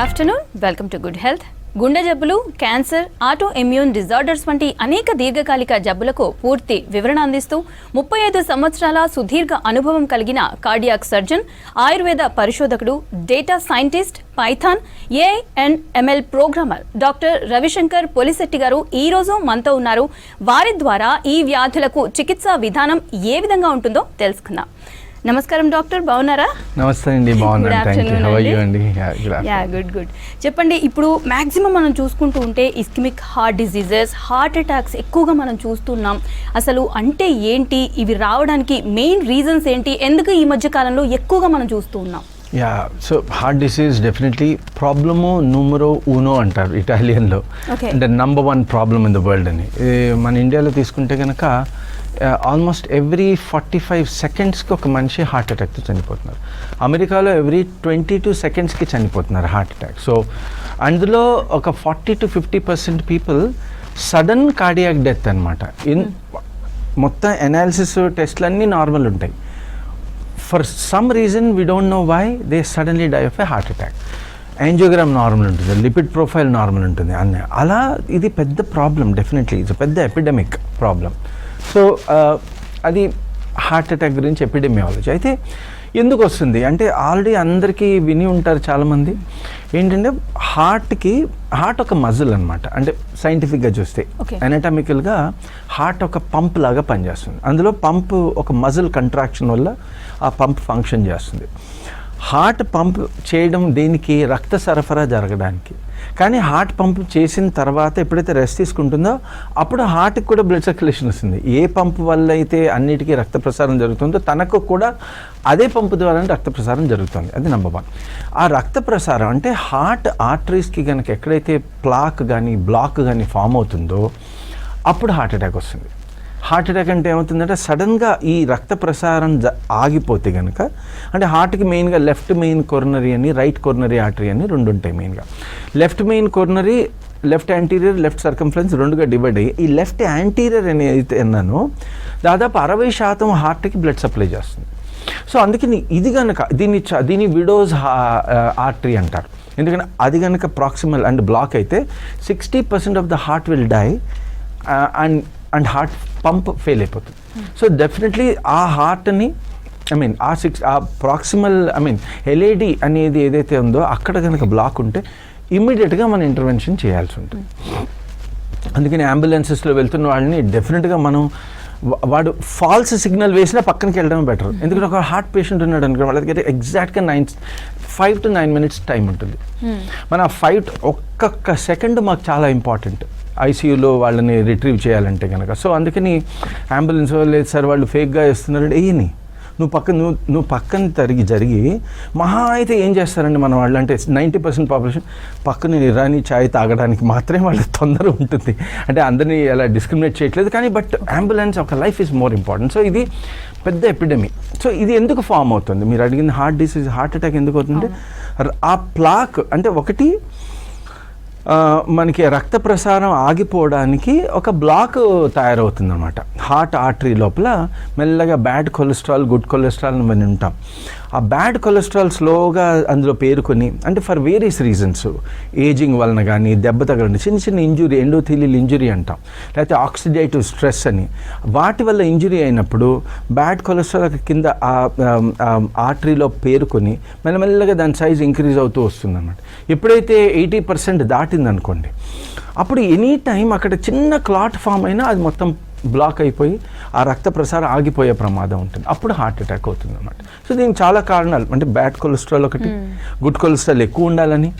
Afternoon, welcome to good health. గుండె జబ్బులు, cancer, auto immune disorders వంటి అనేక దీర్ఘకాలిక జబ్బులకు పూర్తి వివరణ అందిస్తూ 35 సంవత్సరాల సుదీర్ఘ అనుభవం కలిగిన కార్డియాక్ సర్జన్, ఆయుర్వేద పరిశోధకుడు, data scientist, Python, AI and ML programmer doctor Ravishankar Polishetty గారు ఈ రోజు మనతో ఉన్నారు. వారి ద్వారా ఈ వ్యాధులకు చికిత్సా విధానం ఏ విధంగా ఉంటుందో తెలుసుకుందాం. నమస్కారం డాక్టర్, బాగున్నారా? నమస్తే అండి, గుడ్. చెప్పండి, ఇప్పుడు మ్యాక్సిమం మనం చూసుకుంటూ ఉంటే ischaemic heart diseases, heart attacks ఎక్కువగా మనం చూస్తున్నాం. అసలు అంటే ఏంటి, ఇవి రావడానికి మెయిన్ రీజన్స్ ఏంటి, ఎందుకు ఈ మధ్య కాలంలో ఎక్కువగా మనం చూస్తూ ఉన్నాం? సో హార్ట్ డిసీజ్ డెఫినెట్లీ ప్రాబ్లమో నూమరో ఊనో అంటారు ఇటాలియన్లో, అంటే number 1 problem in the world అని. మన ఇండియాలో తీసుకుంటే కనుక ఆల్మోస్ట్ ఎవ్రీ 45 సెకండ్స్కి ఒక మనిషి హార్ట్ అటాక్తో చనిపోతున్నారు. అమెరికాలో ఎవ్రీ 22 సెకండ్స్కి చనిపోతున్నారు హార్ట్ అటాక్. సో అందులో ఒక 40 to 50% people sudden cardiac death అనమాట. మొత్తం ఎనాలిసిస్ టెస్ట్లు అన్నీ నార్మల్ ఉంటాయి. For some reason we don't know why they suddenly die of a heart attack. Angiogram normal ఉంటుంది, లిపిడ్ ప్రొఫైల్ నార్మల్ ఉంటుంది, అన్నీ అలా. ఇది పెద్ద ప్రాబ్లం, డెఫినెట్లీ ఇది పెద్ద ఎపిడమిక్ ప్రాబ్లం. సో అది హార్ట్ అటాక్ గురించి ఎపిడెమియాలజీ. అయితే ఎందుకు వస్తుంది అంటే ఆల్రెడీ అందరికీ విని ఉంటారు చాలామంది. ఏంటంటే హార్ట్ ఒక మజిల్ అనమాట. అంటే సైంటిఫిక్గా చూస్తే ఎనాటమికల్గా హార్ట్ ఒక పంప్ లాగా పనిచేస్తుంది. అందులో పంప్ ఒక మజిల్ కంట్రాక్షన్ వల్ల ఆ పంప్ ఫంక్షన్ చేస్తుంది. హార్ట్ పంప్ చేయడం దేనికి? రక్త సరఫరా జరగడానికి. కానీ హార్ట్ పంప్ చేసిన తర్వాత ఎప్పుడైతే రెస్ట్ తీసుకుంటుందో అప్పుడు హార్ట్కి కూడా బ్లడ్ సర్క్యులేషన్ వస్తుంది. ఏ పంప్ వల్ల అయితే అన్నిటికీ రక్త ప్రసారం జరుగుతుందో తనకు కూడా అదే పంపు ద్వారా రక్త ప్రసారం జరుగుతుంది. అది నెంబర్ 1. ఆ రక్త ప్రసారం అంటే హార్ట్ ఆర్టరీస్కి కనుక ఎక్కడైతే ప్లాక్ కానీ బ్లాక్ కానీ ఫామ్ అవుతుందో అప్పుడు హార్ట్ అటాక్ వస్తుంది. హార్ట్ అటాక్ అంటే ఏమవుతుందంటే సడన్గా ఈ రక్త ప్రసారం ఆగిపోతే కనుక, అంటే హార్ట్కి మెయిన్గా లెఫ్ట్ మెయిన్ కొర్నరీ అని, రైట్ కొర్నరీ ఆర్టరీ అని 2 ఉంటాయి మెయిన్గా. Left main coronary, left anterior, left circumference 2గా డివైడ్ అయ్యి ఈ లెఫ్ట్ యాంటీరియర్ అని అయితే అన్నానో దాదాపు 60% హార్ట్కి బ్లడ్ సప్లై చేస్తుంది. సో అందుకని ఇది కనుక దీన్ని విడోస్ ఆర్టరీ అంటారు. ఎందుకంటే అది కనుక ప్రాక్సిమల్ అండ్ బ్లాక్ అయితే 60% of the heart will die and heart pump fail అయిపోతుంది. సో డెఫినెట్లీ ఆ హార్ట్ని ఆ ప్రాక్సిమల్ ఎల్ఏడి అనేది ఏదైతే ఉందో అక్కడ కనుక బ్లాక్ ఉంటే ఇమ్మీడియట్గా మనం ఇంటర్వెన్షన్ చేయాల్సి ఉంటుంది. అందుకని అంబులెన్సెస్లో వెళ్తున్న వాళ్ళని డెఫినెట్గా మనం వాడు ఫాల్స్ సిగ్నల్ వేసినా పక్కనకి వెళ్ళడం బెటర్. ఎందుకంటే ఒక హార్ట్ పేషెంట్ ఉన్నాడు అనుకో, వాళ్ళకి ఎగ్జాక్ట్గా 5 to 9 minutes టైం ఉంటుంది. మన ఒక్కొక్క సెకండ్ మాకు చాలా ఇంపార్టెంట్ ఐసీయూలో వాళ్ళని రిట్రీవ్ చేయాలంటే కనుక. సో అందుకని అంబులెన్స్ లేదు సార్ వాళ్ళు ఫేక్గా వేస్తున్నారంటే ఏని నువ్వు పక్కన జరిగి మహా అయితే ఏం చేస్తారండి మన వాళ్ళు అంటే 90% పాపులేషన్ పక్కన రాని ఛాయ్ తాగడానికి మాత్రమే వాళ్ళ తొందర ఉంటుంది. అంటే అందరినీ అలా డిస్క్రిమినేట్ చేయట్లేదు కానీ బట్ అంబులెన్స్ ఒక life is more important. So ఇది పెద్ద ఎపిడమీ. సో ఇది ఎందుకు ఫామ్ అవుతుంది? మీరు అడిగిన హార్ట్ అటాక్ ఎందుకు అవుతుంది? ఆ ప్లాక్ అంటే ఒకటి మనకి రక్త ప్రసారం ఆగిపోవడానికి ఒక బ్లాక్ తయారవుతుంది అనమాట. హార్ట్ ఆర్టరీ లోపల మెల్లగా బ్యాడ్ కొలెస్ట్రాల్, గుడ్ కొలెస్ట్రాల్ అని ఉంటాం. ఆ బ్యాడ్ కొలెస్ట్రాల్ స్లోగా అందులో పేరుకొని, అంటే ఫర్ వేరియస్ రీజన్స్, ఏజింగ్ వలన కానీ, దెబ్బ తగలండి, చిన్న ఇంజురీ, ఎండోథీలియల్ ఇంజురీ అంటాం, లేకపోతే ఆక్సిడేటివ్ స్ట్రెస్ అని, వాటి వల్ల ఇంజురీ అయినప్పుడు బ్యాడ్ కొలెస్ట్రాల్ కింద ఆర్టరీలో పేరుకొని మెల్లమెల్లగా దాని సైజ్ ఇంక్రీజ్ అవుతూ వస్తుంది అన్నమాట. ఎప్పుడైతే 80% దాటిందనుకోండి అప్పుడు ఎనీ టైం అక్కడ చిన్న క్లాట్ ఫామ్ అయినా అది మొత్తం బ్లాక్ అయిపోయి ఆ రక్త ప్రసారం ఆగిపోయే ప్రమాదం ఉంటుంది. అప్పుడు హార్ట్ అటాక్ అవుతుంది అన్నమాట. సో దీనికి చాలా కారణాలు, అంటే బ్యాడ్ కొలెస్ట్రాల్ ఒకటి, గుడ్ కొలెస్ట్రాల్ ఎక్కువ ఉండాలని,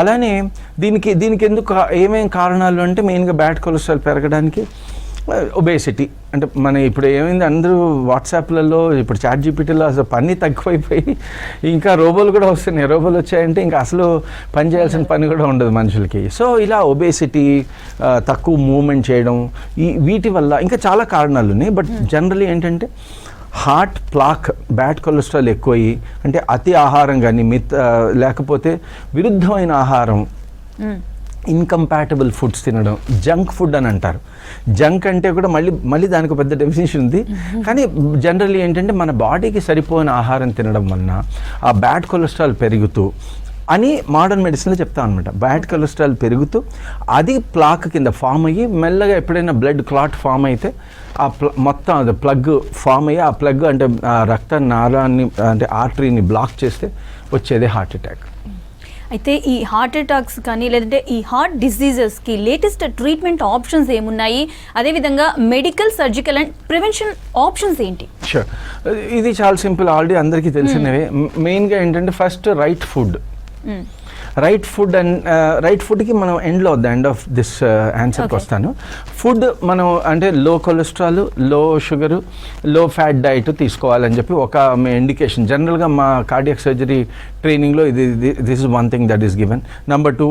అలానే దీనికి ఎందుకు ఏమేమి కారణాలు అంటే మెయిన్గా బ్యాడ్ కొలెస్ట్రాల్ పెరగడానికి ఒబేసిటీ. అంటే మన ఇప్పుడు ఏమైంది, అందరూ వాట్సాప్లలో ఇప్పుడు చాట్ జీపీటీలో అసలు పని తక్కువైపోయి ఇంకా రోబోలు కూడా వస్తున్నాయి. రోబోలు వచ్చాయంటే ఇంకా అసలు పని చేయాల్సిన పని కూడా ఉండదు మనుషులకి. సో ఇలా ఒబేసిటీ, తక్కువ మూవ్మెంట్ చేయడం, వీటి వల్ల ఇంకా చాలా కారణాలు ఉన్నాయి. బట్ జనరల్లీ ఏంటంటే హార్ట్ ప్లాక్, బ్యాడ్ కొలెస్ట్రాల్ ఎక్కువయ్యి, అంటే అతి ఆహారం కానీ లేకపోతే విరుద్ధమైన ఆహారం, ఇన్కంపాటబుల్ ఫుడ్స్ తినడం, జంక్ ఫుడ్ అని అంటారు. జంక్ అంటే కూడా మళ్ళీ దానికి పెద్ద డెఫినేషన్ ఉంది. కానీ జనరల్లీ ఏంటంటే మన బాడీకి సరిపోయిన ఆహారం తినడం వలన ఆ బ్యాడ్ కొలెస్ట్రాల్ పెరుగుతూ అని మోడర్న్ మెడిసిన్లో చెప్తాం అనమాట. బ్యాడ్ కొలెస్ట్రాల్ పెరుగుతూ అది ప్లాక్ కింద ఫామ్ అయ్యి మెల్లగా ఎప్పుడైనా బ్లడ్ క్లాట్ ఫామ్ అయితే ఆ మొత్తం అది ప్లగ్ ఫామ్ అయ్యి ఆ ప్లగ్ అంటే ఆ రక్త నాళాన్ని అంటే ఆర్టరీని బ్లాక్ చేస్తే వచ్చేదే హార్ట్ అటాక్. అయితే ఈ హార్ట్ అటాక్స్ కానీ లేదంటే ఈ హార్ట్ డిసీజెస్కి లేటెస్ట్ ట్రీట్మెంట్ ఆప్షన్స్ ఏమున్నాయి, అదేవిధంగా medical, surgical and prevention options ఏంటి? షూర్, ఇది చాలా సింపుల్, ఆల్రెడీ అందరికీ తెలిసినవే. మెయిన్గా ఏంటంటే first right food. Right food and right ఫుడ్కి మనం ఎండ్లో ఎండ్ ఆఫ్ దిస్ ఆన్సర్కి వస్తాను. ఫుడ్ మనం అంటే లో కొలెస్ట్రాల్, లో షుగరు, లో ఫ్యాట్ డైట్ తీసుకోవాలని చెప్పి ఒక ఇండికేషన్. జనరల్గా మా కార్డియాక్ సర్జరీ ట్రైనింగ్లో this is one thing that is given. Number 2,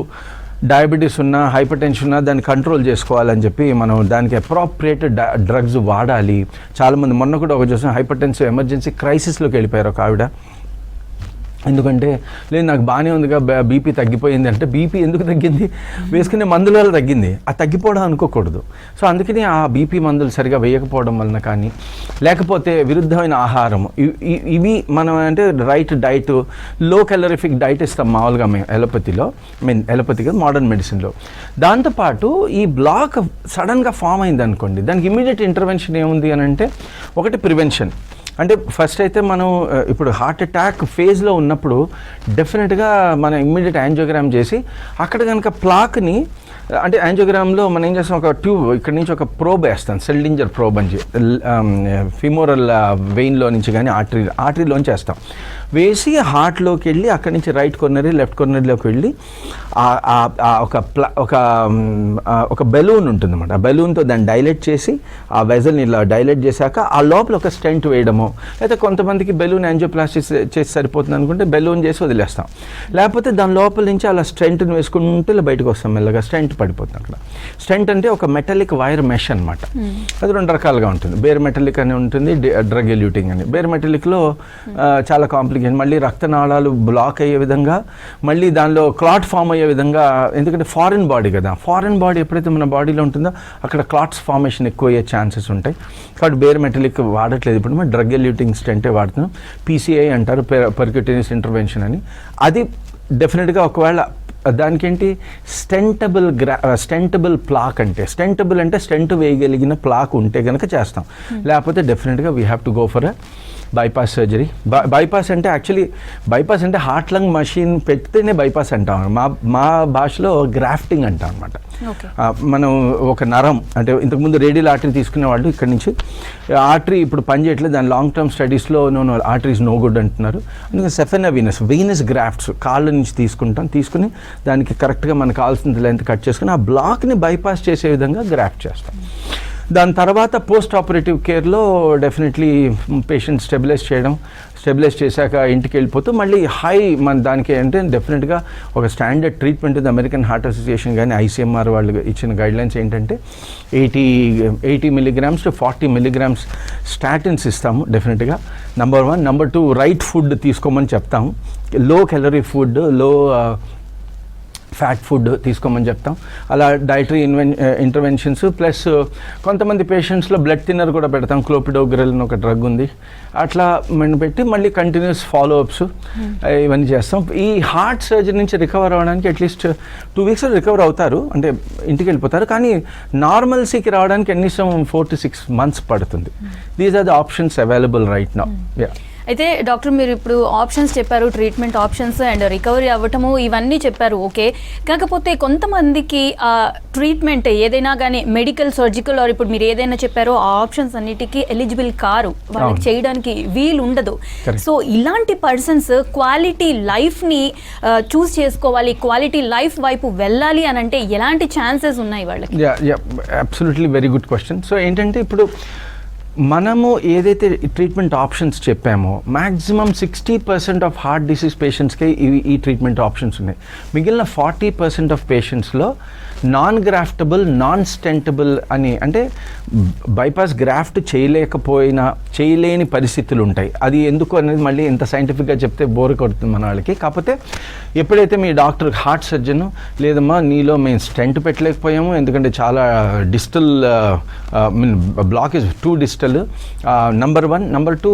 diabetes ఉన్నా, హైపర్ టెన్షన్ ఉన్నా దాన్ని కంట్రోల్ చేసుకోవాలని చెప్పి మనం దానికి అప్రాప్రియేట్ డ్రగ్స్ వాడాలి. చాలామంది మొన్న కూడా ఒక చూసిన హైపర్ టెన్సివ్ ఎమర్జెన్సీ క్రైసిస్లోకి వెళ్ళిపోయారు ఒక ఆవిడ. ఎందుకంటే లేదు నాకు బాగానే ఉందిగా, బీపీ తగ్గిపోయింది అంటే, బీపీ ఎందుకు తగ్గింది? వేసుకునే మందుల వల్ల తగ్గింది, అది తగ్గిపోవడం అనుకోకూడదు. సో అందుకని ఆ బీపీ మందులు సరిగా వేయకపోవడం వలన కానీ, లేకపోతే విరుద్ధమైన ఆహారం, ఇవి మనం అంటే రైట్ డైట్, లో క్యాలరిఫిక్ డైట్ ఇస్తాం మామూలుగా మేము ఎలోపతిగా మోడర్న్ మెడిసిన్లో. దాంతోపాటు ఈ బ్లాక్ సడన్గా ఫామ్ అయింది అనుకోండి, దానికి ఇమ్మీడియట్ ఇంటర్వెన్షన్ ఏముంది అని అంటే, ఒకటి ప్రివెన్షన్. అంటే ఫస్ట్ అయితే మనం ఇప్పుడు హార్ట్ అటాక్ ఫేజ్లో ఉన్నప్పుడు డెఫినెట్గా మనం ఇమ్మీడియట్ యాంజియోగ్రామ్ చేసి అక్కడ కనుక ప్లాక్ని అంటే యాంజియోగ్రామ్లో మనం ఏం చేస్తాం, ఒక ట్యూబ్ ఇక్కడ నుంచి ఒక ప్రోబ్ వేస్తాం, సెల్డింజర్ ప్రోబ్ అని ఫిమోరల్ వెయిన్లో నుంచి కానీ ఆర్టరీలోంచి వేస్తాం. వేసి హార్ట్లోకి వెళ్ళి అక్కడి నుంచి రైట్ కార్నరీ, లెఫ్ట్ కార్నరీలోకి వెళ్ళి ఒక బెలూన్ ఉంటుంది అన్నమాట. ఆ బెలూన్తో దాన్ని డైలేట్ చేసి ఆ వెజల్ని ఇలా డైలేట్ చేశాక ఆ లోపల ఒక స్టెంట్ వేయడము, లేకపోతే కొంతమందికి బెలూన్ యాంజియోప్లాస్టిక్ చేసి సరిపోతుంది అనుకుంటే బెలూన్ చేసి వదిలేస్తాం. లేకపోతే దాని లోపల నుంచి అలా స్టెంట్ని వేసుకుంటూ ఇలా బయటకు వస్తాం మెల్లగా. స్టెంట్ పడిపోతుంది అక్కడ. స్టెంట్ అంటే ఒక మెటాలిక్ వైర్ మెష్ అనమాట. అది 2 రకాలుగా ఉంటుంది. బేర్ మెటాలిక్ అని ఉంటుంది, డ్రగ్ ఎల్యూటింగ్ అని. బేర్ మెటాలిక్లో చాలా కాంప్లికేషన్, మళ్ళీ రక్తనాళాలు బ్లాక్ అయ్యే విధంగా, మళ్ళీ దానిలో క్లాట్ ఫామ్ అయ్యే విధంగా. ఎందుకంటే ఫారిన్ బాడీ కదా, ఫారిన్ బాడీ ఎప్పుడైతే మన బాడీలో ఉంటుందో అక్కడ క్లాట్స్ ఫార్మేషన్ ఎక్కువ అయ్యే ఛాన్సెస్ ఉంటాయి. కాబట్టి బేర్ మెటాలిక్ వాడట్లేదు ఇప్పుడు, మనం డ్రగ్ ఎల్యూటింగ్ స్టెంటే వాడుతున్నాం. PCI అంటారు, పర్క్యూటేనియస్ ఇంటర్వెన్షన్ అని. అది డెఫినెట్గా ఒకవేళ దానికి ఏంటి స్టెంటబుల్ ప్లాక్ అంటే, స్టెంటబుల్ అంటే స్టెంట్ వేయగలిగిన ప్లాక్ ఉంటే కనుక చేస్తాం. లేకపోతే డెఫినెట్గా we have to go for bypass surgery. Bypass అంటే యాక్చువల్లీ bypass అంటే హార్ట్ లంగ్ మషిన్ పెడితేనే bypass అంటాం. మా భాషలో గ్రాఫ్టింగ్ అంటాం అనమాట. మనం ఒక నరం అంటే ఇంతకుముందు రేడియల్ ఆర్టరీ తీసుకునే వాళ్ళు ఇక్కడ నుంచి ఆర్టరీ ఇప్పుడు పనిచేయట్లేదు, దాని లాంగ్ టర్మ్ స్టడీస్లో ఆర్టరీ ఇస్ నో గుడ్ అంటున్నారు. అందుకని సెఫెనా వీనస్ గ్రాఫ్ట్స్ కాళ్ళ నుంచి తీసుకుని దానికి కరెక్ట్గా మనకు కావాల్సిన లెంత్ కట్ చేసుకుని ఆ బ్లాక్ని బైపాస్ చేసే విధంగా గ్రాఫ్ట్ చేస్తాం. దాని తర్వాత పోస్ట్ ఆపరేటివ్ కేర్లో డెఫినెట్లీ పేషెంట్ స్టెబిలైజ్ చేశాక ఇంటికి వెళ్ళిపోతూ మళ్ళీ మన దానికి అంటే డెఫినెట్గా ఒక స్టాండర్డ్ ట్రీట్మెంట్ ఉంది. అమెరికన్ హార్ట్ అసోసియేషన్ కానీ ICMR వాళ్ళు ఇచ్చిన గైడ్లైన్స్ ఏంటంటే 80 milligrams to 40 milligrams స్టాటిన్స్ ఇస్తాము డెఫినెట్గా. నెంబర్ 1. నెంబర్ 2, రైట్ ఫుడ్ తీసుకోమని చెప్తాము. లో క్యాలరీ ఫుడ్, లో ఫ్యాట్ ఫుడ్ తీసుకోమని చెప్తాం. అలా డైటరీ ఇంటర్వెన్షన్స్ ప్లస్ కొంతమంది పేషెంట్స్లో బ్లడ్ థిన్నర్ కూడా పెడతాం. క్లోపిడోగ్రెల్ అని ఒక డ్రగ్ ఉంది, అట్లా మనం పెట్టి మళ్ళీ కంటిన్యూస్ ఫాలోఅప్స్ ఇవన్నీ చేస్తాం. ఈ హార్ట్ సర్జరీ నుంచి రికవర్ అవ్వడానికి అట్లీస్ట్ 2 weeks రికవర్ అవుతారు, అంటే ఇంటికి వెళ్ళిపోతారు. కానీ నార్మల్సీకి రావడానికి కనీసం 4 to 6 months పడుతుంది. These are the options available right now. అయితే డాక్టర్ మీరు ఇప్పుడు ఆప్షన్స్ చెప్పారు, ట్రీట్మెంట్ ఆప్షన్స్ అండ్ రికవరీ అవ్వటము ఇవన్నీ చెప్పారు, ఓకే. కాకపోతే కొంతమందికి ఆ ట్రీట్మెంట్ ఏదైనా కానీ మెడికల్, సర్జికల్ ఆర్ ఇప్పుడు మీరు ఏదైనా చెప్పారో ఆ ఆప్షన్స్ అన్నిటికీ ఎలిజిబుల్ కారు, వాళ్ళకి చేయడానికి వీలు ఉండదు. సో ఇలాంటి పర్సన్స్ క్వాలిటీ లైఫ్ని చూస్ చేసుకోవాలి, క్వాలిటీ లైఫ్ వైపు వెళ్ళాలి అని అంటే ఎలాంటి ఛాన్సెస్ ఉన్నాయి వాళ్ళకి? Absolutely very good question. So ఏంటంటే ఇప్పుడు మనము ఏదైతే ట్రీట్మెంట్ ఆప్షన్స్ చెప్పామో మ్యాక్సిమం 60% ఆఫ్ హార్ట్ డిసీజ్ పేషెంట్స్కే ఈ ట్రీట్మెంట్ ఆప్షన్స్ ఉన్నాయి. మిగిలిన 40% ఆఫ్ పేషెంట్స్లో నాన్ గ్రాఫ్టబుల్, నాన్ స్టెంటబుల్ అని, అంటే బైపాస్ గ్రాఫ్ట్ చేయలేని పరిస్థితులు ఉంటాయి. అది ఎందుకు అనేది మళ్ళీ ఇంత సైంటిఫిక్గా చెప్తే బోర్ కొడుతుంది మన వాళ్ళకి. కాకపోతే ఎప్పుడైతే మీ డాక్టర్ హార్ట్ సర్జన్ లేదమ్మా నీలో మేము స్టెంట్ పెట్టలేకపోయాము ఎందుకంటే చాలా distal block is too distal, number 1. Number 2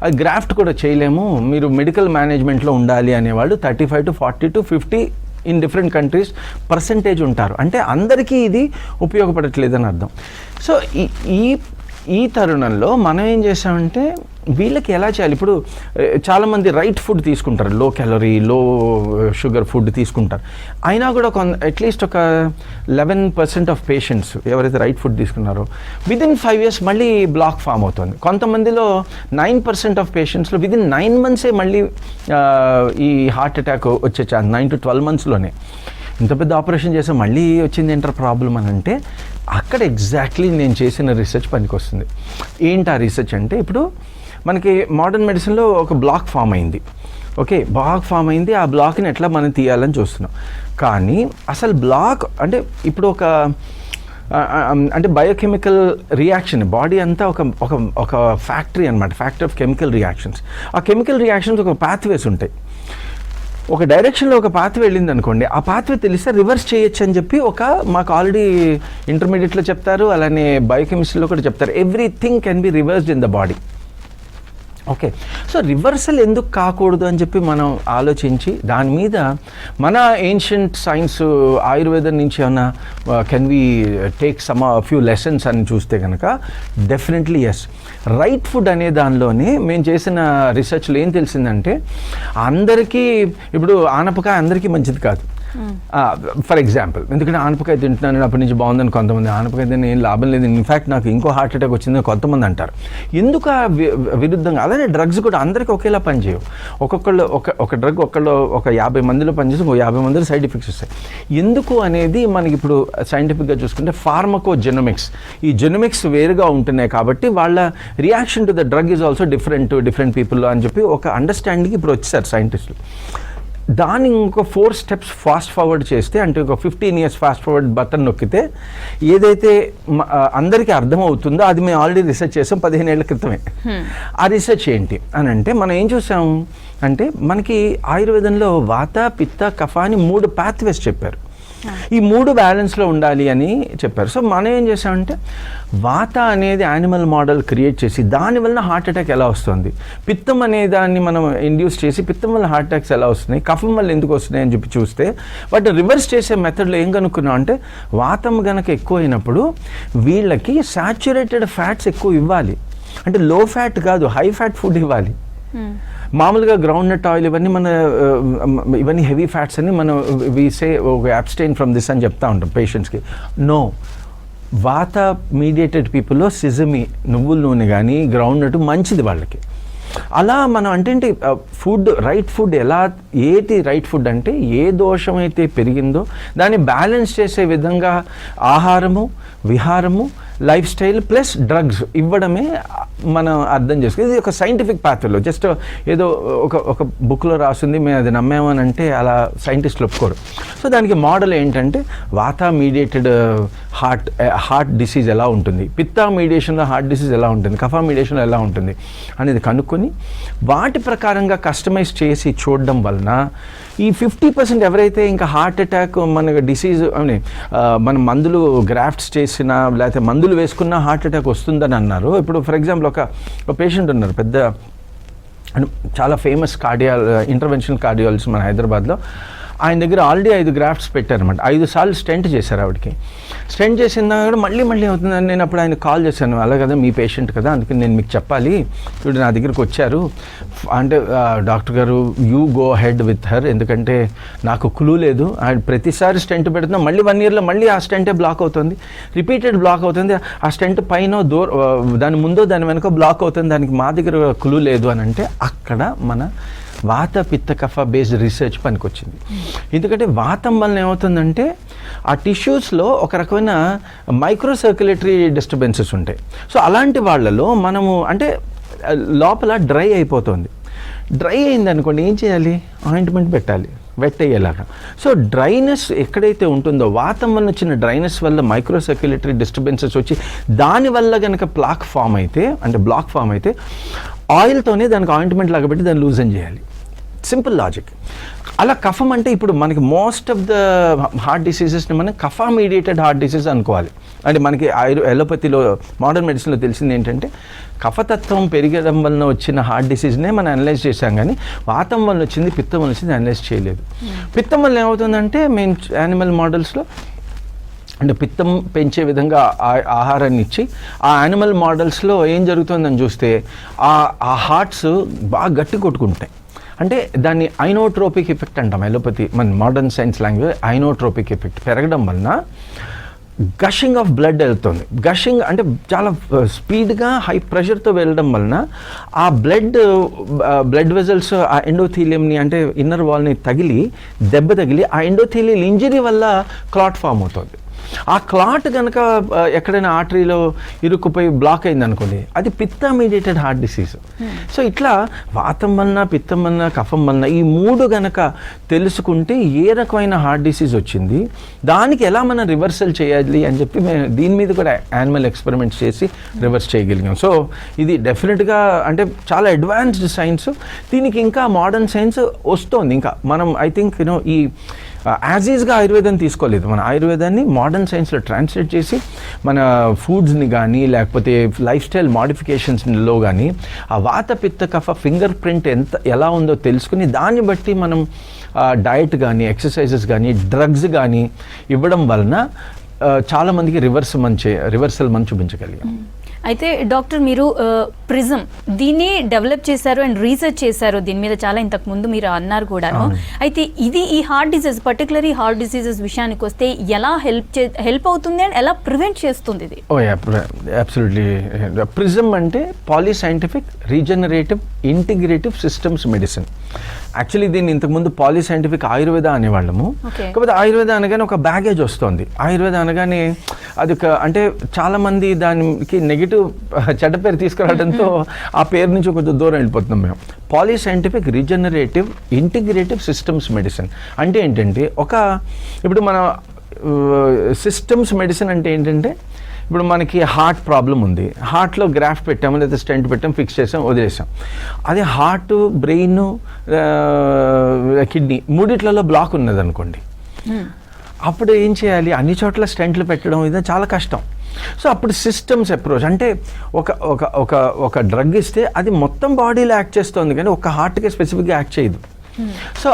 అది గ్రాఫ్ట్ కూడా చేయలేము, మీరు మెడికల్ మేనేజ్మెంట్లో ఉండాలి అనేవాళ్ళు 35 to 40 to 50 in different countries percentage ఉంటారు. అంటే అందరికీ ఇది ఉపయోగపడట్లేదని అర్థం. సో ఈ తరుణంలో మనం ఏం చేసామంటే వీళ్ళకి ఎలా చేయాలి. ఇప్పుడు చాలామంది రైట్ ఫుడ్ తీసుకుంటారు, లో క్యాలరీ లో షుగర్ ఫుడ్ తీసుకుంటారు. అయినా కూడా అట్లీస్ట్ ఒక 11% ఆఫ్ పేషెంట్స్ ఎవరైతే రైట్ ఫుడ్ తీసుకున్నారో విదిన్ 5 years మళ్ళీ బ్లాక్ ఫామ్ అవుతుంది. కొంతమందిలో 9% ఆఫ్ పేషెంట్స్లో విదిన్ 9 months మళ్ళీ ఈ హార్ట్ అటాక్ వచ్చే ఛాన్స్ 9 to 12 monthsలోనే. ఇంత పెద్ద ఆపరేషన్ చేస్తే మళ్ళీ వచ్చింది ఏంటర్ ప్రాబ్లం అని అంటే అక్కడ ఎగ్జాక్ట్లీ నేను చేసిన రీసెర్చ్ పనికి వస్తుంది. ఏంటి ఆ రీసెర్చ్ అంటే, ఇప్పుడు మనకి మోడర్న్ మెడిసిన్లో ఒక బ్లాక్ ఫామ్ అయింది, ఓకే, బ్లాక్ ఫామ్ అయింది, ఆ బ్లాక్ని ఎట్లా మనం తీయాలని చూస్తున్నాం. కానీ అసలు బ్లాక్ అంటే ఇప్పుడు అంటే బయోకెమికల్ రియాక్షన్, బాడీ అంతా ఒక ఫ్యాక్టరీ అనమాట, ఫ్యాక్టరీ ఆఫ్ కెమికల్ రియాక్షన్స్. ఆ కెమికల్ రియాక్షన్స్ ఒక పాత్వేస్ ఉంటాయి. ఒక డైరెక్షన్లో ఒక పాత్వే వెళ్ళింది అనుకోండి, ఆ పాత్వే తెలిస్తే రివర్స్ చేయొచ్చు అని చెప్పి మాకు ఆల్రెడీ ఇంటర్మీడియట్లో చెప్తారు, అలానే బయోకెమిస్ట్రీలో కూడా చెప్తారు. Everything can be reversed in the body. Okay, so reversal ఎందుకు కాకూడదు అని చెప్పి మనం ఆలోచించి దాని మీద మన ఏన్షియంట్ సైన్స్ ఆయుర్వేదం నుంచి ఏమన్నా can we take few lessons అని చూస్తే కనుక డెఫినెట్లీ ఎస్. రైట్ ఫుడ్ అనే దానిలోనే మేము చేసిన రీసెర్చ్లో ఏం తెలిసిందంటే అందరికీ ఇప్పుడు ఆనపకాయ అందరికీ మంచిది కాదు. ఫర్ ఎగ్జాంపుల్, ఎందుకంటే ఆనపకాయ తింటున్నాను అప్పటి నుంచి బాగుందని కొంతమంది, ఆనపకాయ తిన్న ఏం లాభం లేదు, ఇన్ఫ్యాక్ట్ నాకు ఇంకో హార్ట్ అటాక్ వచ్చిందని కొంతమంది అంటారు. ఎందుకు విరుద్ధంగా? అలానే డ్రగ్స్ కూడా అందరికీ ఒకేలా పనిచేయవు. ఒక డ్రగ్ ఒక 50 మందిలో పనిచేసి 50 మందిలో సైడ్ ఎఫెక్ట్స్ వస్తాయి. ఎందుకు అనేది మనకి ఇప్పుడు సైంటిఫిక్గా చూసుకుంటే ఫార్మకో జెనోమిక్స్, ఈ జెనోమిక్స్ వేరుగా ఉంటున్నాయి కాబట్టి వాళ్ళ reaction to the drug is also different పీపుల్లో అని చెప్పి ఒక అండర్స్టాండింగ్ ఇప్పుడు వచ్చేసారు సైంటిస్టులు. దాన్ని ఇంకో 4 steps ఫాస్ట్ ఫార్వర్డ్ చేస్తే, అంటే ఒక 15 years ఫాస్ట్ ఫార్వర్డ్ బటన్ నొక్కితే ఏదైతే అందరికీ అర్థమవుతుందో అది మేము ఆల్రెడీ రీసెర్చ్ చేసాం 15 ఏళ్ల క్రితమే. ఆ రీసెర్చ్ ఏంటి అని అంటే మనం ఏం చూసాం అంటే మనకి ఆయుర్వేదంలో వాత, పిత్త, కఫ అని 3 pathways చెప్పారు. ఈ 3 బ్యాలెన్స్లో ఉండాలి అని చెప్పారు. సో మనం ఏం చేసామంటే వాత అనేది యానిమల్ మోడల్ క్రియేట్ చేసి దానివల్ల హార్ట్ అటాక్ ఎలా వస్తుంది, పిత్తం అనే దాన్ని మనం ఇండ్యూస్ చేసి పిత్తం వల్ల హార్ట్ అటాక్స్ ఎలా వస్తున్నాయి, కఫం వల్ల ఎందుకు వస్తున్నాయి అని చెప్పి చూస్తే బట్ రివర్స్ చేసే మెథడ్లో ఏం కనుక్కున్నాం అంటే వాతం గనక ఎక్కువ అయినప్పుడు వీళ్ళకి సాచురేటెడ్ ఫ్యాట్స్ ఎక్కువ ఇవ్వాలి, అంటే లో ఫ్యాట్ కాదు హై ఫ్యాట్ ఫుడ్ ఇవ్వాలి. మామూలుగా గ్రౌండ్ నట్ ఆయిల్ ఇవన్నీ హెవీ ఫ్యాట్స్ అని మనం వీసే అబ్స్టైన్ ఫ్రమ్ దిస్ అని చెప్తా ఉంటాం పేషెంట్స్కి. నో, వాత మీడియేటెడ్ పీపుల్లో సిజమి, నువ్వుల నూనె కానీ గ్రౌండ్ నట్ మంచిది వాళ్ళకి. అలా మనం అంటే food, right food right food అంటే ఏ దోషం అయితే పెరిగిందో దాన్ని బ్యాలెన్స్ చేసే విధంగా ఆహారము, విహారము, లైఫ్ స్టైల్ ప్లస్ డ్రగ్స్ ఇవ్వడమే మనం అర్థం చేసుకోవాలి. ఇది ఒక సైంటిఫిక్ పాత్రలో జస్ట్ ఏదో ఒక బుక్లో రాసింది మేము అది నమ్మామని అంటే అలా సైంటిస్టులు ఒప్పుకోరు. సో దానికి మోడల్ ఏంటంటే వాత మీడియేటెడ్ హార్ట్ డిసీజ్ ఎలా ఉంటుంది, పిత్త మీడియేషన్లో హార్ట్ డిసీజ్ ఎలా ఉంటుంది, కఫా మీడియేషన్లో ఎలా ఉంటుంది అనేది కనుక్కొని వాటి ప్రకారంగా కస్టమైజ్ చేసి చూడడం వలన ఈ 50% ఎవరైతే ఇంకా హార్ట్ అటాక్ మన డిసీజ్ అని మన మందులు గ్రాఫ్ట్స్ చేసినా లేకపోతే మందులు వేసుకున్నా హార్ట్ అటాక్ వస్తుందని అన్నారు. ఇప్పుడు ఫర్ ఎగ్జాంపుల్ ఒక పేషెంట్ ఉన్నారు, పెద్ద చాలా ఫేమస్ ఇంటర్వెన్షనల్ కార్డియాలజిస్ట్ మన హైదరాబాద్లో. ఆయన దగ్గర ఆల్రెడీ 5 grafts పెట్టారనమాట. 5 సార్లు స్టెంట్ చేశారు ఆవిడకి. స్టెంట్ చేసిన కూడా మళ్ళీ అవుతుందని నేను అప్పుడు ఆయన కాల్ చేశాను. అలా కదా మీ పేషెంట్ కదా, అందుకని నేను మీకు చెప్పాలి, ఇప్పుడు నా దగ్గరికి వచ్చారు అంటే డాక్టర్ గారు you go head with her, ఎందుకంటే నాకు క్లూ లేదు, ప్రతిసారి స్టెంట్ పెడుతున్నా మళ్ళీ 1 yearలో మళ్ళీ ఆ స్టెంటే బ్లాక్ అవుతుంది, రిపీటెడ్ బ్లాక్ అవుతుంది, ఆ స్టెంట్ పైన దాని ముందో దాని వెనుక బ్లాక్ అవుతుంది, దానికి మా దగ్గర క్లూ లేదు అని అంటే అక్కడ మన వాత పిత్త కఫ బేస్డ్ రీసెర్చ్ పనికొచ్చింది. ఎందుకంటే వాతం వలన ఏమవుతుందంటే ఆ టిష్యూస్లో ఒక రకమైన మైక్రో సర్క్యులేటరీ డిస్టర్బెన్సెస్ ఉంటాయి. సో అలాంటి వాళ్ళలో మనము అంటే లోపల డ్రై అయిపోతుంది. డ్రై అయింది అనుకోండి ఏం చేయాలి, ఆయింట్మెంట్ పెట్టాలి. వెట్ అయ్యేలాగా. సో డ్రైనెస్ ఎక్కడైతే ఉంటుందో, వాతం వల్ల వచ్చిన డ్రైనెస్ వల్ల మైక్రో సర్క్యులేటరీ డిస్టర్బెన్సెస్ వచ్చి దానివల్ల కనుక బ్లాక్ ఫామ్ అయితే ఆయిల్తోనే దానికి ఆయింట్మెంట్ లాగా పెట్టి దాన్ని లూజన్ చేయాలి. Simple logic. అలా కఫం అంటే ఇప్పుడు మనకి మోస్ట్ ఆఫ్ ద హార్ట్ డిసీజెస్ని మనం కఫా మీడియేటెడ్ హార్ట్ డిసీజ్ అనుకోవాలి. అంటే మనకి ఎలోపతిలో మోడర్న్ మెడిసిన్లో తెలిసింది ఏంటంటే కఫతత్వం పెరగడం వలన వచ్చిన హార్ట్ డిసీజ్నే మనం అనలైజ్ చేశాం, కానీ వాతం వల్ల వచ్చింది, పిత్తం వల్ల వచ్చింది అనలైజ్ చేయలేదు. పిత్తం వల్ల ఏమవుతుందంటే మెయిన్ యానిమల్ మోడల్స్లో అంటే పిత్తం పెంచే విధంగా ఆహారాన్ని ఇచ్చి ఆ యానిమల్ మోడల్స్లో ఏం జరుగుతుందని చూస్తే ఆ హార్ట్స్ బాగా గట్టి కొట్టుకుంటాయి. అంటే దాన్ని ఐనోట్రోపిక్ ఎఫెక్ట్ అంటాం ఎలోపతి, మన modern science language. Ionotropic effect పెరగడం వలన గషింగ్ ఆఫ్ బ్లడ్ వెళ్తుంది. గషింగ్ అంటే చాలా స్పీడ్గా హై ప్రెషర్తో వెళ్ళడం వలన ఆ బ్లడ్ వెజల్స్ ఆ ఎండోథీలియంని అంటే ఇన్నర్ వాల్ని దెబ్బ తగిలి ఆ ఎండోథీలియల్ ఇంజరీ వల్ల క్లాట్ ఫామ్ అవుతుంది. ఆ క్లాట్ కనుక ఎక్కడైనా ఆర్టరీలో ఇరుక్కుపోయి బ్లాక్ అయింది అనుకోండి, అది పిత్త మీడియేటెడ్ హార్ట్ డిసీజ్. సో ఇట్లా వాతం వలన, పిత్తం వలన, కఫం వలన ఈ మూడు గనక తెలుసుకుంటే ఏ రకమైన హార్ట్ డిసీజ్ వచ్చింది, దానికి ఎలా మనం రివర్సల్ చేయాలి అని చెప్పి మేము దీని మీద కూడా యానిమల్ ఎక్స్పెరిమెంట్స్ చేసి రివర్స్ చేయగలిగాం. సో ఇది డెఫినెట్గా అంటే చాలా అడ్వాన్స్డ్ సైన్స్. దీనికి ఇంకా మోడర్న్ సైన్స్ వస్తోంది. ఇంకా మనం ఐ థింక్ ఈ యాజ్ ఈజ్గా ఆయుర్వేదాన్ని తీసుకోలేదు, మన ఆయుర్వేదాన్ని మోడర్న్ సైన్స్లో ట్రాన్స్లేట్ చేసి మన ఫుడ్స్ని కానీ లేకపోతే లైఫ్ స్టైల్ మోడిఫికేషన్స్లో కానీ ఆ వాత పిత్త కఫ ఫింగర్ ప్రింట్ ఎలా ఉందో తెలుసుకుని దాన్ని బట్టి మనం డయట్ కానీ ఎక్సర్సైజెస్ కానీ డ్రగ్స్ కానీ ఇవ్వడం వలన చాలామందికి రివర్సల్ మనం చూపించగలిగాం. అయితే డాక్టర్ మీరు ప్రిజం దీన్ని డెవలప్ చేశారు అండ్ రీసెర్చ్ చేశారు దీని మీద చాలా ఇంతకు ముందు మీరు అన్నారు కూడాను. అయితే ఇది ఈ హార్ట్ డిసీజ్ పర్టికులర్ ఈ హార్ట్ డిసీజెస్ విషయానికి వస్తే ఎలా హెల్ప్ అవుతుంది అండ్ ఎలా ప్రివెంట్ చేస్తుంది ఇది? అబ్సల్యూట్లీ. ప్రిజం అంటే polyscientific regenerative integrative systems medicine. Actually దీన్ని ఇంతకుముందు పాలీసైంటిఫిక్ ఆయుర్వేద అనేవాళ్ళము. కాకపోతే ఆయుర్వేద అనగానే ఒక బ్యాగేజ్ వస్తుంది. ఆయుర్వేద అనగానే అది ఒక అంటే చాలామంది దానికి నెగిటివ్ చెడ్డ పేరు తీసుకురావడంతో ఆ పేరు నుంచి కొంచెం దూరం వెళ్ళిపోతున్నాం మేము. పాలీసైంటిఫిక్ రీజనరేటివ్ ఇంటిగ్రేటివ్ సిస్టమ్స్ మెడిసిన్ అంటే ఏంటంటే ఇప్పుడు మన సిస్టమ్స్ మెడిసిన్ అంటే ఏంటంటే ఇప్పుడు మనకి హార్ట్ ప్రాబ్లం ఉంది, హార్ట్లో గ్రాఫ్ట్ పెట్టాము లేదా స్టెంట్ పెట్టాము, ఫిక్స్ చేసాం, వదిలేసాం. అదే హార్ట్, బ్రెయిన్, కిడ్నీ మూడిట్లలో బ్లాక్ ఉన్నది అనుకోండి, అప్పుడు ఏం చేయాలి? అన్ని చోట్ల స్టెంట్లు పెట్టడం ఇది చాలా కష్టం. సో అప్పుడు సిస్టమ్స్ అప్రోచ్ అంటే ఒక డ్రగ్ ఇస్తే అది మొత్తం బాడీలో యాక్ట్ చేస్తుంది కానీ ఒక హార్ట్కి స్పెసిఫిక్గా యాక్ట్ చేయదు. సో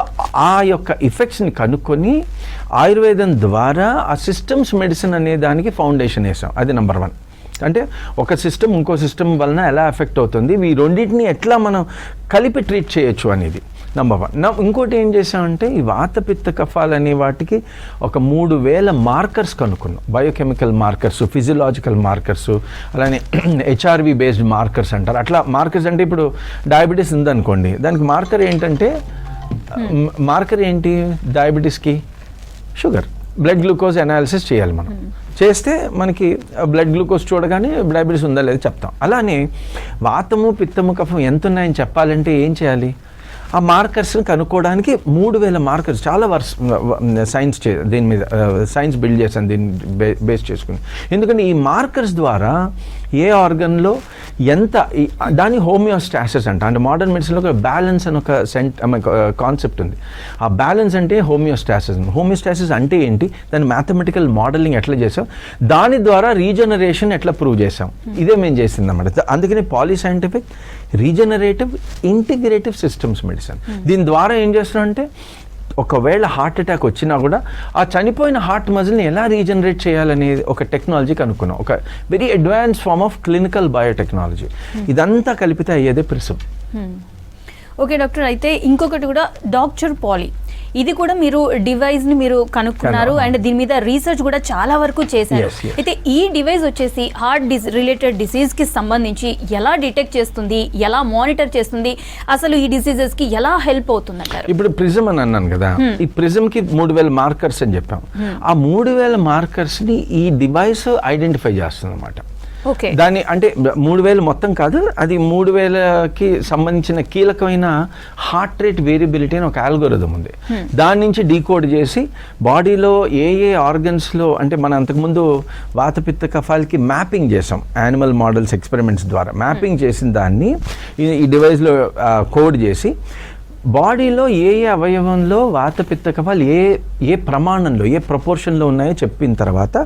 ఆ యొక్క ఎఫెక్ట్స్ని కనుక్కొని ఆయుర్వేదం ద్వారా ఆ సిస్టమ్స్ మెడిసిన్ అనే దానికి ఫౌండేషన్ వేసాం. అది నెంబర్ 1. అంటే ఒక సిస్టమ్ ఇంకో సిస్టమ్ వలన ఎలా ఎఫెక్ట్ అవుతుంది, ఈ రెండింటిని ఎట్లా మనం కలిపి ట్రీట్ చేయొచ్చు అనేది నెంబర్ 1. ఇంకోటి ఏం చేసామంటే ఈ వాత పిత్త కఫాలు అనే వాటికి ఒక 3000 మార్కర్స్ కనుక్కున్నాం. బయోకెమికల్ మార్కర్స్, ఫిజియలాజికల్ మార్కర్స్, అలానే హెచ్ఆర్వి బేస్డ్ మార్కర్స్ అంటారు. అట్లా మార్కర్స్ అంటే ఇప్పుడు డయాబెటీస్ ఉందనుకోండి, దానికి మార్కర్ ఏంటి డయాబెటీస్కి? షుగర్. బ్లడ్ గ్లూకోజ్ అనాలిసిస్ చేయాలి మనం. చేస్తే మనకి బ్లడ్ గ్లూకోజ్ చూడగానే డయాబెటీస్ ఉందా లేదా చెప్తాం. అలానే వాతము పిత్తము కఫం ఎంత ఉన్నాయని చెప్పాలంటే ఏం చేయాలి? ఆ మార్కర్స్ని కనుక్కోవడానికి 3000 మార్కర్స్ చాలా సైన్స్ దీని మీద సైన్స్ బిల్డ్ చేశాను దీన్ని బేస్ చేసుకుని. ఎందుకంటే ఈ మార్కర్స్ ద్వారా ఏ ఆర్గన్లో ఎంత దాని హోమియోస్టాసిస్ అంట. అంటే మోడర్న్ మెడిసిన్లో ఒక బ్యాలెన్స్ అని ఒక కాన్సెప్ట్ ఉంది. ఆ బ్యాలెన్స్ అంటే హోమియోస్టాసిస్. హోమియోస్టాసిస్ అంటే ఏంటి, దాని మ్యాథమెటికల్ మోడలింగ్ ఎట్లా చేసాం, దాని ద్వారా రీజనరేషన్ ఎట్లా ప్రూవ్ చేసాం, ఇదే మేము చేసింది అన్నమాట. అందుకని పాలీసైంటిఫిక్ రీజనరేటివ్ ఇంటిగ్రేటివ్ సిస్టమ్స్ మెడిసిన్. దీని ద్వారా ఏం చేస్తున్నామంటే ఒకవేళ హార్ట్ అటాక్ వచ్చినా కూడా ఆ చనిపోయిన హార్ట్ మజిల్ని ఎలా రీజనరేట్ చేయాలనేది ఒక టెక్నాలజీ కనుక్కున్నాం. ఒక very advance form of clinical biotechnology. ఇదంతా కలిపితే అయ్యేదే ప్రిజం. ఓకే డాక్టర్, అయితే ఇంకొకటి కూడా డాక్టర్ పాలీ, ఇది కూడా మీరు డివైస్ ని మీరు కనుక్కున్నారు అండ్ దీని మీద రీసెర్చ్ కూడా చాలా వరకు చేశారు. అయితే ఈ డివైస్ వచ్చేసి హార్ట్ రిలేటెడ్ డిసీజ్ కి సంబంధించి ఎలా డిటెక్ట్ చేస్తుంది, ఎలా మానిటర్ చేస్తుంది, అసలు ఈ డిసీజెస్ కి ఎలా హెల్ప్ అవుతుంది అంటారు? ఇప్పుడు ప్రిజం అని అన్నాను కదా, ఈ ప్రిజం కి 3000 మార్కర్స్ అని చెప్పాం. ఆ 3000 మార్కర్స్ ని ఈ డివైస్ ఐడెంటిఫై చేస్తుంది అన్నమాట. Okay. దాని అంటే 3000 మొత్తం కాదు, అది 3000కి సంబంధించిన కీలకమైన హార్ట్ రేట్ వేరియబిలిటీ అని ఒక ఆల్గోరిథం ఉంది. దాని నుంచి డీకోడ్ చేసి బాడీలో ఏ ఆర్గన్స్లో అంటే మనం అంతకుముందు వాతపిత్త కఫాలకి మ్యాపింగ్ చేసాం యానిమల్ మోడల్స్ ఎక్స్పెరిమెంట్స్ ద్వారా. మ్యాపింగ్ చేసిన దాన్ని ఈ డివైస్లో కోడ్ చేసి బాడీలో ఏ అవయవంలో వాతపిత్త కఫాలు ఏ ప్రమాణంలో ఏ ప్రపోర్షన్లో ఉన్నాయో చెప్పిన తర్వాత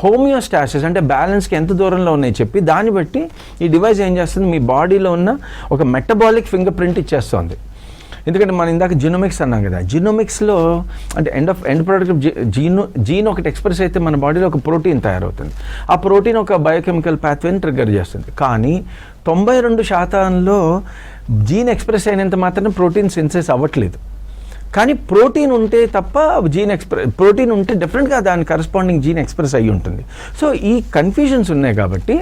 హోమియోస్టాసిస్ అంటే బ్యాలెన్స్కి ఎంత దూరంలో ఉన్నాయో చెప్పి దాన్ని బట్టి ఈ డివైస్ ఏం చేస్తుంది, మీ బాడీలో ఉన్న ఒక మెటబాలిక్ ఫింగర్ ప్రింట్ ఇచ్చేస్తుంది. ఎందుకంటే మనం ఇందాక జీనోమిక్స్ అన్నాం కదా, జీనోమిక్స్లో అంటే ఎండ్ ప్రోడక్ట్ జీన్ ఒకటి ఎక్స్ప్రెస్ అయితే మన బాడీలో ఒక ప్రోటీన్ తయారవుతుంది. ఆ ప్రోటీన్ ఒక బయోకెమికల్ పాత్వేని ట్రిగ్గర్ చేస్తుంది. కానీ 92% జీన్ ఎక్స్ప్రెస్ అయినంత మాత్రం ప్రోటీన్ సెన్సెస్ అవ్వట్లేదు. కానీ ప్రోటీన్ ఉంటే తప్ప ప్రోటీన్ ఉంటే డెఫినెట్గా దాని కరస్పాండింగ్ జీన్ ఎక్స్ప్రెస్ అయ్యి ఉంటుంది. సో ఈ కన్ఫ్యూజన్స్ ఉన్నాయి కాబట్టి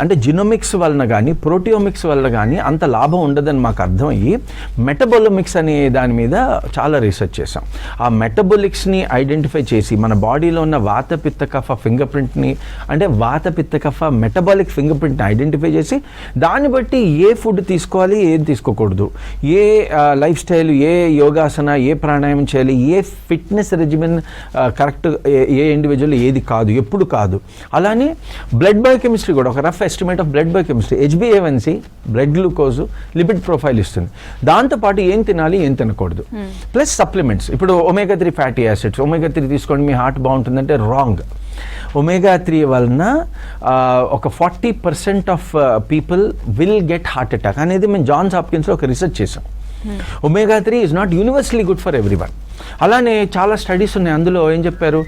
అంటే జినోమిక్స్ వలన కానీ ప్రోటియోమిక్స్ వలన కానీ అంత లాభం ఉండదని మాకు అర్థమయ్యి మెటబోలోమిక్స్ అనే దాని మీద చాలా రీసెర్చ్ చేసాం. ఆ మెటబోలిక్స్ని ఐడెంటిఫై చేసి మన బాడీలో ఉన్న వాతపిత్త కఫ ఫింగర్ ప్రింట్ని అంటే వాతపిత్త కఫ మెటబాలిక్ ఫింగర్ ప్రింట్ని ఐడెంటిఫై చేసి దాన్ని బట్టి ఏ ఫుడ్ తీసుకోవాలి ఏది తీసుకోకూడదు, ఏ లైఫ్ స్టైల్, ఏ యోగాసన, ఏ ప్రాణాయామం చేయాలి, ఏ ఫిట్నెస్ రెజిమెన్ కరెక్ట్, ఏ ఇండివిజువల్ ఏది కాదు, ఎప్పుడు కాదు. అలానే బ్లడ్ బయోకెమిస్ట్రీ కూడా ఒక rough estimate of blood biochemistry HbA1c blood glucose lipid profile ఇస్తుంది. దాంతోపాటు ఏం తినాలి ఏం తినకూడదు, ప్లస్ సప్లిమెంట్స్. ఇప్పుడు omega-3 ఫ్యాటీ యాసిడ్స్, omega-3 తీసుకోండి మీ హార్ట్ బాగుంటుందంటే రాంగ్. omega-3 వలన ఒక 40% of people will get heart attack అనేది మేము జాన్స్ హాప్కిన్స్లో ఒక రీసెర్చ్ చేసాం. omega-3 is not universally good for everyone. అలానే చాలా స్టడీస్ ఉన్నాయి, అందులో ఏం చెప్పారు,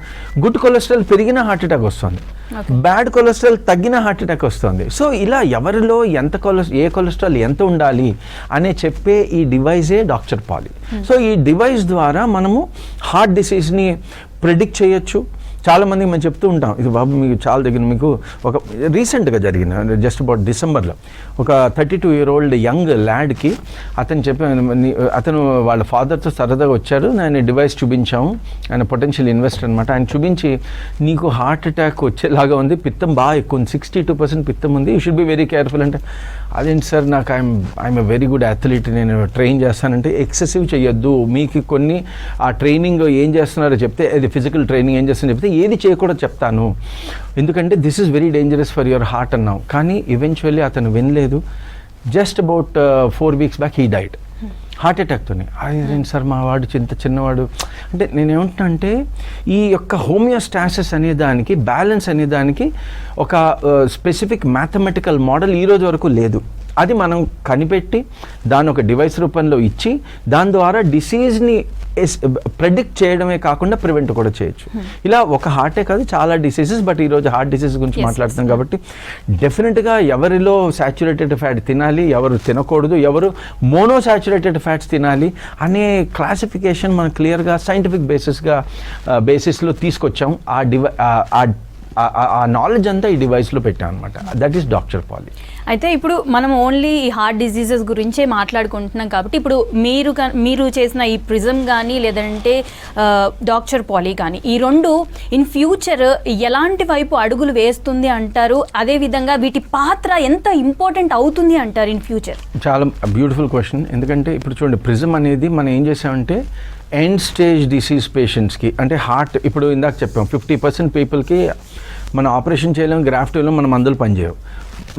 గుడ్ కొలెస్ట్రాల్ పెరిగిన హార్ట్ అటాక్ వస్తుంది, బ్యాడ్ కొలెస్ట్రాల్ తగ్గిన హార్ట్ అటాక్ వస్తుంది. సో ఇలా ఎవరిలో ఏ కొలెస్ట్రాల్ ఎంత ఉండాలి అనే చెప్పే ఈ డివైజే డాక్టర్ పాలీ. సో ఈ డివైస్ ద్వారా మనము హార్ట్ డిసీజ్ని ప్రిడిక్ట్ చేయొచ్చు. చాలామంది మనం చెప్తూ ఉంటాం, ఇది బాబు మీకు చాలా దగ్గర మీకు ఒక రీసెంట్గా జరిగిన జస్ట్ అబౌట్ డిసెంబర్లో ఒక 32-year-old యంగ్ ల్యాడ్కి అతను వాళ్ళ ఫాదర్తో సరదాగా వచ్చారు. ఆయన డివైస్ చూపించాము, ఆయన పొటెన్షియల్ ఇన్వెస్టర్ అనమాట. ఆయన చూపించి నీకు హార్ట్ అటాక్ వచ్చేలాగా ఉంది, పిత్తం బాగా ఎక్కువ ఉంది, 62% పిత్తం ఉంది, you should be very careful అంటే, అదేంటి సార్ నాకు I'm a very good athlete, నేను ట్రైన్ చేస్తానంటే ఎక్సెసివ్ చేయొద్దు, మీకు కొన్ని ఆ ట్రైనింగ్ ఏం చేస్తున్నారో చెప్తే, అది ఫిజికల్ ట్రైనింగ్ ఏం చేస్తున్నారో చెప్తే ఏది చేయకూడదు చెప్తాను, ఎందుకంటే this is very dangerous for your heart అన్నాం. కానీ ఈవెన్చువల్లీ అతను వినలేదు. Just about 4 weeks back he died heart అటాక్తోనే. అదేంటి సార్ మా వాడు చిన్నవాడు అంటే నేనేమంటున్నా అంటే ఈ యొక్క హోమియోస్టాసిస్ అనే దానికి బ్యాలెన్స్ అనే దానికి ఒక స్పెసిఫిక్ మ్యాథమెటికల్ మోడల్ ఈ రోజు వరకు లేదు. అది మనం కనిపెట్టి దాన్ని ఒక డివైస్ రూపంలో ఇచ్చి దాని ద్వారా డిసీజ్ని ప్రెడిక్ట్ చేయడమే కాకుండా ప్రివెంట్ కూడా చేయొచ్చు. ఇలా ఒక హార్టే కాదు చాలా డిసీజెస్, బట్ ఈరోజు హార్ట్ డిసీజ్ గురించి మాట్లాడుతున్నాం కాబట్టి డెఫినెట్గా ఎవరిలో సాచురేటెడ్ ఫ్యాట్ తినాలి, ఎవరు తినకూడదు, ఎవరు మోనోసాచురేటెడ్ ఫ్యాట్స్ తినాలి అనే క్లాసిఫికేషన్ మనం క్లియర్గా సైంటిఫిక్ బేసిస్లో తీసుకొచ్చాం. ఆ నాలెడ్జ్ అంతా ఈ డివైస్లో పెట్టాం అనమాట. That is doctor Poly. అయితే ఇప్పుడు మనం ఓన్లీ ఈ హార్ట్ డిసీజెస్ గురించే మాట్లాడుకుంటున్నాం కాబట్టి ఇప్పుడు మీరు చేసిన ఈ ప్రిజమ్ కానీ లేదంటే డాక్టర్ పాలీ కానీ ఈ రెండు ఇన్ ఫ్యూచర్ ఎలాంటి వైపు అడుగులు వేస్తుంది అంటారు, అదేవిధంగా వీటి పాత్ర ఎంత ఇంపార్టెంట్ అవుతుంది అంటారు ఇన్ ఫ్యూచర్? చాలా బ్యూటిఫుల్ క్వశ్చన్. ఎందుకంటే ఇప్పుడు చూడండి, ప్రిజమ్ అనేది మనం ఏం చేసామంటే ఎండ్ స్టేజ్ డిసీజ్ పేషెంట్స్కి అంటే హార్ట్ ఇప్పుడు ఇందాక చెప్పాం 50% పీపుల్కి మనం ఆపరేషన్ చేయలేము, గ్రాఫ్ట్ చేయలేము, మన మందులు పనిచేయవు,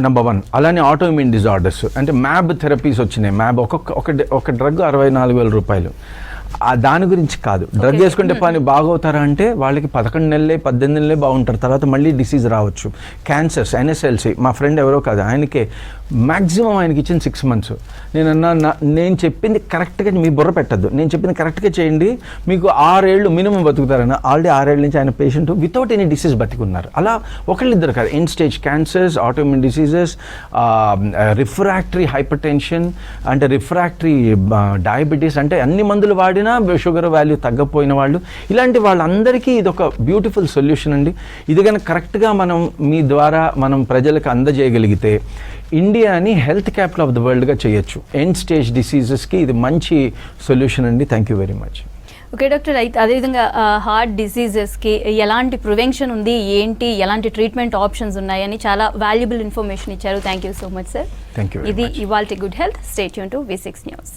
నెంబర్ 1. అలానే ఆటోఇమ్యూన్ డిజార్డర్స్ అంటే మ్యాబ్ థెరపీస్ వచ్చినాయి. మ్యాబ్ ఒక డ్రగ్ 64,000 రూపాయలు. దాని గురించి కాదు, డ్రగ్ వేసుకుంటే పని బాగవుతారా అంటే వాళ్ళకి 11 నెలలే 18 నెలలే బాగుంటారు, తర్వాత మళ్ళీ డిసీజ్ రావచ్చు. క్యాన్సర్స్, NSLC మా ఫ్రెండ్ ఎవరో కాదు ఆయనకే మ్యాక్సిమం ఆయనకి ఇచ్చిన 6 months. నేను చెప్పింది కరెక్ట్గా మీ బుర్ర పెట్టద్దు, నేను చెప్పింది కరెక్ట్గా చేయండి, మీకు 6 ఏళ్ళు మినిమం బతుకుతారన్న. ఆల్రెడీ 6 ఏళ్ళ నుంచి ఆయన పేషెంట్ వితౌట్ ఎనీ డిసీజ్ బతికున్నారు. అలా ఒకళ్ళిద్దరు కాదు, end stage cancers, autoimmune diseases, refractory hyper tension అంటే రిఫ్రాక్టరీ డయాబెటీస్ అంటే అన్ని మందులు వాడినా షుగర్ వాల్యూ తగ్గపోయిన వాళ్ళు, ఇలాంటి వాళ్ళందరికీ ఇది ఒక బ్యూటిఫుల్ సొల్యూషన్ అండి. ఇది కనుక కరెక్ట్గా మనం మీ ద్వారా మనం ప్రజలకు అందజేయగలిగితే ఇండియాని హెల్త్ క్యాపిటల్ ఆఫ్ ద వరల్డ్గా చేయొచ్చు. ఎండ్ స్టేజ్ డిసీజెస్కి ఇది మంచి సొల్యూషన్ అండి. Thank you very much. Okay doctor, అయితే అదేవిధంగా హార్ట్ డిసీజెస్కి ఎలాంటి ప్రివెన్షన్ ఉంది, ఏంటి, ఎలాంటి ట్రీట్మెంట్ ఆప్షన్స్ ఉన్నాయని చాలా వాల్యుబుల్ ఇన్ఫర్మేషన్ ఇచ్చారు. Thank you so much sir. Thank you. ఇది ఇవాల్టి good health. Stay tune to V6 news.